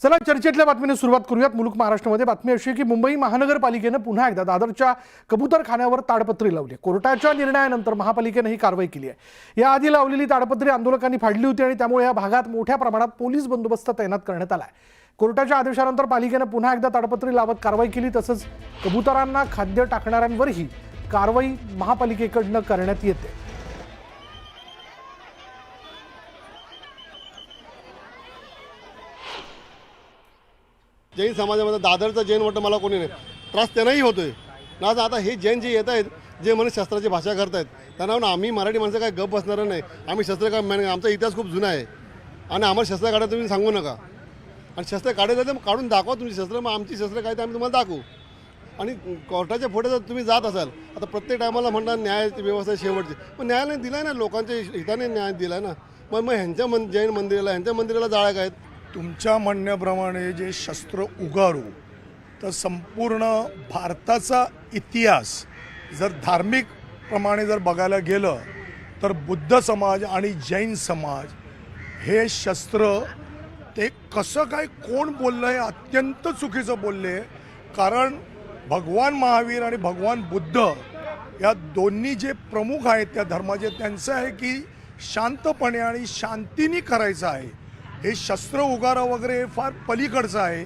चला चर्चेतल्या बातमीने सुरुवात करूयात। मुलुक महाराष्ट्रामध्ये बातमी अशी की मुंबई महानगरपालिकेने पुन्हा एकदा दादरच्या कबूतरखान्यावर ताडपत्री लावली। कोर्टाच्या निर्णयानंतर महापालिकेने ही कारवाई केली आहे। याआधी लावलेली ताडपत्री आंदोलकांनी फाडली होती आणि त्यामुळे या भागात मोठ्या प्रमाणात पोलीस बंदोबस्त तैनात करण्यात आला आहे। कोर्टाच्या आदेशानंतर पालिकेने पुन्हा एकदा ताडपत्री लावत कारवाई केली। तसंच कबुतरांना खाद्य टाकणाऱ्यांवरही कारवाई महापालिकेकडून करण्यात येते। जैन समाजामध्ये दादरचा जैन वाटतं मला कोणी नाही, त्रास त्यांनाही होतोय ना। आता हे जैन जे येत आहेत, जे म्हणून शस्त्राची भाषा करतायत, त्यांना ना आम्ही मराठी माणसं काय गप बसणार नाही। आम्ही शस्त्र काय, आमचा इतिहास खूप जुना आहे आणि आम्हाला शस्त्र काढायला तुम्ही सांगू नका। आणि शस्त्र काढायचं तर काढून दाखवा तुमची शस्त्र, मग आमची शस्त्र काय ते आम्ही तुम्हाला दाखवू। आणि कोर्टाच्या पुढे जर तुम्ही जात असाल, आता प्रत्येक टायमाला म्हणतात न्यायाची व्यवस्था शेवटची, पण न्यायालयाने दिला ना, लोकांच्या हिताने न्याय दिला ना। मग ह्यांच्या जैन मंदिराला, ह्यांच्या मंदिराला जाळ्या काय? तुमच्या म्हणण्याप्रमाणे जे शस्त्र उगारू, तर संपूर्ण भारताचा इतिहास जर धार्मिक प्रमाणे जर बघायला गेलं तर बुद्ध समाज आणि जैन समाज हे शस्त्र ते कसं काय कोण बोललं आहे, अत्यंत चुकीचं बोलले। कारण भगवान महावीर आणि भगवान बुद्ध या दोन्ही जे प्रमुख आहेत त्या धर्माचे, त्यांचं आहे की शांतपणे आणि शांतीने करायचं आहे। हे शस्त्र उगारा वगैरे फार पलीकडचं आहे।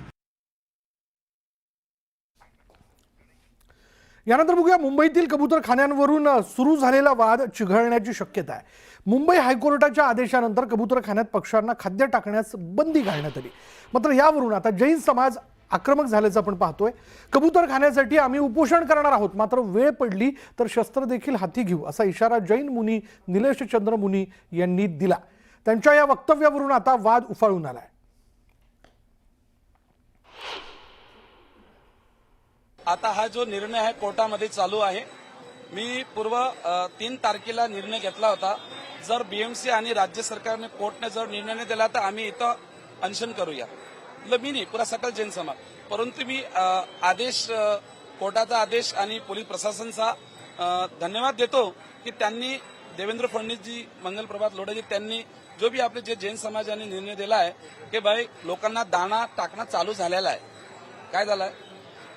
यानंतर बघूया मुंबईतील कबूतरखान्यांवरून सुरू झालेला वाद चिघळण्याची शक्यता आहे। मुंबई हायकोर्टाच्या आदेशानंतर कबूतरखान्यात पक्ष्यांना खाद्य टाकण्यास बंदी घालण्यात आली। मात्र यावरून आता जैन समाज आक्रमक झाल्याचं आपण पाहतोय। कबूतरखान्यासाठी आम्ही उपोषण करणार आहोत, मात्र वेळ पडली तर शस्त्र देखील हाती घेऊ असा इशारा जैन मुनी निलेश चंद्र मुनी यांनी दिला। त्यांच्या या वक्तव्यावरून आता वाद उफाळून आलाय। आता हा जो निर्णय आहे कोर्टामध्ये चालू आहे। मी पूर्व 3 तारखेला निर्णय घेतला होता, जर बीएमसी आणि राज्य सरकारने कोर्टने जर निर्णय नाही दिला तर आम्ही इथं अनशन करूया। मी नाही, पुरा सकल जैन समाज। परंतु मी आदेश, कोर्टाचा आदेश आणि पोलीस प्रशासनाचा धन्यवाद देतो की त्यांनी, देवेंद्र फडणवीसजी, मंगल प्रभात लोढाजी, त्यांनी जो भी आपले जे जैन समाजाने निर्णय दिला आहे की भाई लोकांना दाना टाकणं चालू झालेला आहे। काय झालंय,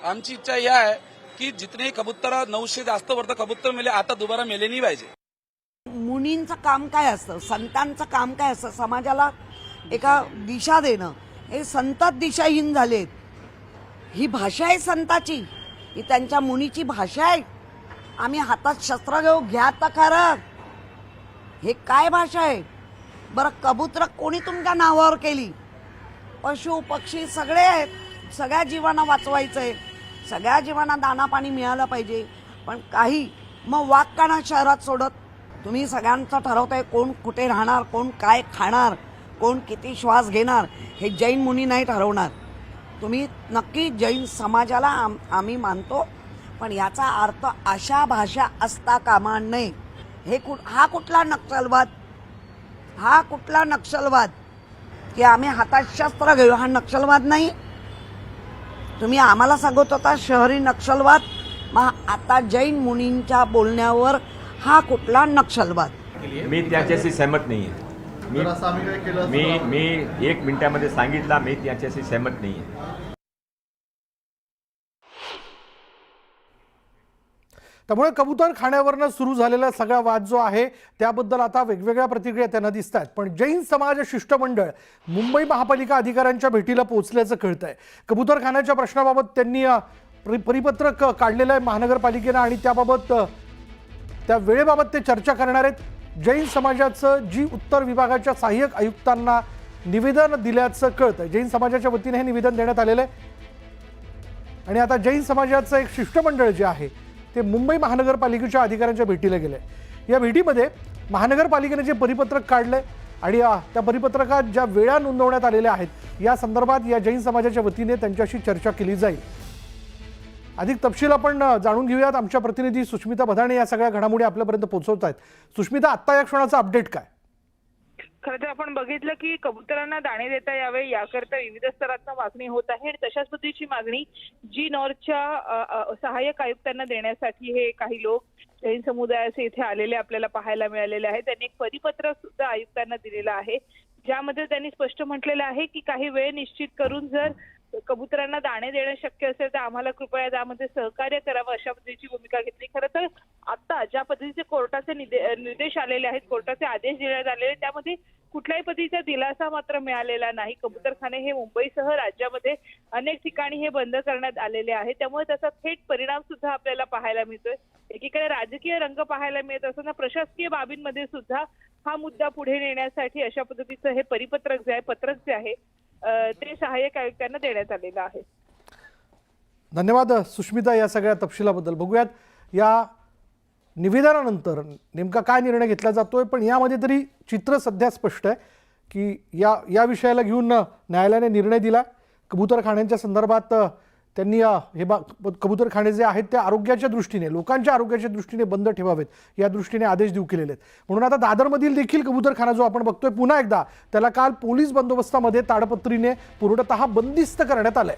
आमची इच्छा ही आहे की जितने कबूतर 900 जास्त वर्ध कबूतर मेले, आता दुबारा मेले नाही पाहिजे। मुनींचं काम काय असतं, संतांचं काम काय असतं, समाजाला एका दिशा देणं। हे संत दिशाहीन झालेत। ही भाषा आहे संताची, ही त्यांच्या मुनीची भाषा आहे। आम्ही हातात शस्त्र घेऊ, घ्या तर खरं, हे काय भाषा आहे बरं? कबूतर कोणी तुमच्या नावावर केली? पशु पक्षी सगळे आहेत, सगळ्या जीवांना वाचवायचंय, सगळ्या जीवांना दाना पाणी मिळालं पाहिजे। पण काही मग वाघ का ना शहरात सोडत? तुम्ही सगळ्यांचं ठरवताय कोण कुठे राहणार, कोण काय खाणार, कोण किती श्वास घेणार, हे जैन मुनी नाही ठरवणार। तुम्ही नक्की जैन समाजाला आम्ही मानतो, पण याचा अर्थ अशा भाषा असता कामा नये। हा कुठला नक्षलवाद? हा कुठला नक्षलवाद की आम्ही हातात शस्त्र घेऊ? हा नक्षलवाद नाही। तुम्ही आम्हाला सांगत होता शहरी नक्षलवाद, मग आता जैन मुनींच्या बोलण्यावर हा कुठला नक्षलवाद? मी त्याच्याशी सहमत नाही आहे। मी 1 मिनिटामध्ये सांगितलं, मी त्याच्याशी सहमत नाही आहे। त्यामुळे कबूतरखान्यावरनं सुरू झालेला सगळा वाद जो आहे त्याबद्दल आता वेगवेगळ्या प्रतिक्रिया त्यांना दिसत आहेत। पण जैन समाज शिष्टमंडळ मुंबई महापालिका अधिकाऱ्यांच्या भेटीला पोहोचल्याचं कळतंय। कबूतरखान्याच्या प्रश्नाबाबत त्यांनी परिपत्रक काढलेलं आहे महानगरपालिकेनं आणि त्याबाबत, त्या वेळेबाबत ते चर्चा करणार आहेत। जैन समाजाचं जी उत्तर विभागाच्या सहाय्यक आयुक्तांना निवेदन दिल्याचं कळतंय। जैन समाजाच्या वतीने हे निवेदन देण्यात आलेलं आहे आणि आता जैन समाजाचं एक शिष्टमंडळ जे आहे ते मुंबई महानगरपालिकेच्या अधिकाऱ्यांच्या भेटीला गेले। या भेटीमध्ये महानगरपालिकेने जे परिपत्रक काढलंय आणि त्या परिपत्रकात ज्या वेळा नोंदवण्यात आलेल्या आहेत या संदर्भात या जैन समाजाच्या वतीने त्यांच्याशी चर्चा केली जाईल। अधिक तपशील आपण जाणून घेऊयात। आमच्या प्रतिनिधी सुष्मिता भदाणे या सगळ्या घडामोडी आपल्यापर्यंत पोहोचवत आहेत। सुष्मिता, आत्ता या क्षणाचा अपडेट काय? खरं तर आपण बघितलं की कबुतरांना दाणे देता यावे याकरता विविध स्तरातून मागणी होत आहे। तशाच पद्धतीची मागणी जी नॉर्थच्या सहाय्यक आयुक्तांना देण्यासाठी हे काही लोक जैन समुदायाचे इथे आलेले आपल्याला पाहायला मिळालेले आहेत। त्यांनी एक परिपत्रक सुद्धा आयुक्तांना दिलेलं आहे, ज्यामध्ये त्यांनी स्पष्ट म्हटलेलं आहे की काही वेळ निश्चित करून जर कबुतरांना दाणे देणं शक्य असेल तर आम्हाला कृपया त्यामध्ये सहकार्य करावं अशा पद्धतीची भूमिका घेतली. खरं तर आता ज्या पद्धतीचे कोर्टाचे निर्देश आलेले आहेत, कोर्टाचे आदेश देण्यात आलेले, त्यामध्ये कुठल्याही पद्धतीचा दिलासा मात्र मिळालेला नाही. कबुतरखाने हे मुंबईसह राज्यामध्ये अनेक ठिकाणी हे बंद करण्यात आलेले आहे. त्यामुळे त्याचा थेट परिणाम सुद्धा आपल्याला पाहायला मिळतोय. एकीकडे राजकीय रंग पाहायला मिळत असताना प्रशासकीय बाबींमध्ये सुद्धा हा मुद्दा पुढे नेण्यासाठी अशा पद्धतीचं हे परिपत्रक जे आहे, पत्रक जे आहे ते सहाय्यक आयुक्तांना देण्यात आलेलं आहे. धन्यवाद सुष्मिता या सगळ्या तपशिलाबद्दल. बघूयात या निवेदनानंतर नेमका काय निर्णय घेतला जातोय, पण यामध्ये तरी चित्र सध्या स्पष्ट आहे की या विषयाला घेऊन न्यायालयाने निर्णय दिला. कबूतरखान्यांच्या संदर्भात त्यांनी कबूतरखाने जे आहेत ते आरोग्याच्या दृष्टीने, लोकांच्या आरोग्याच्या दृष्टीने बंद ठेवावेत या दृष्टीने आदेश देऊ केलेले आहेत. म्हणून आता दादरमधील देखील कबूतरखाना जो आपण बघतोय पुन्हा एकदा त्याला काल पोलीस बंदोबस्तामध्ये ताडपत्रीने पूर्णतः बंदिस्त करण्यात आलंय.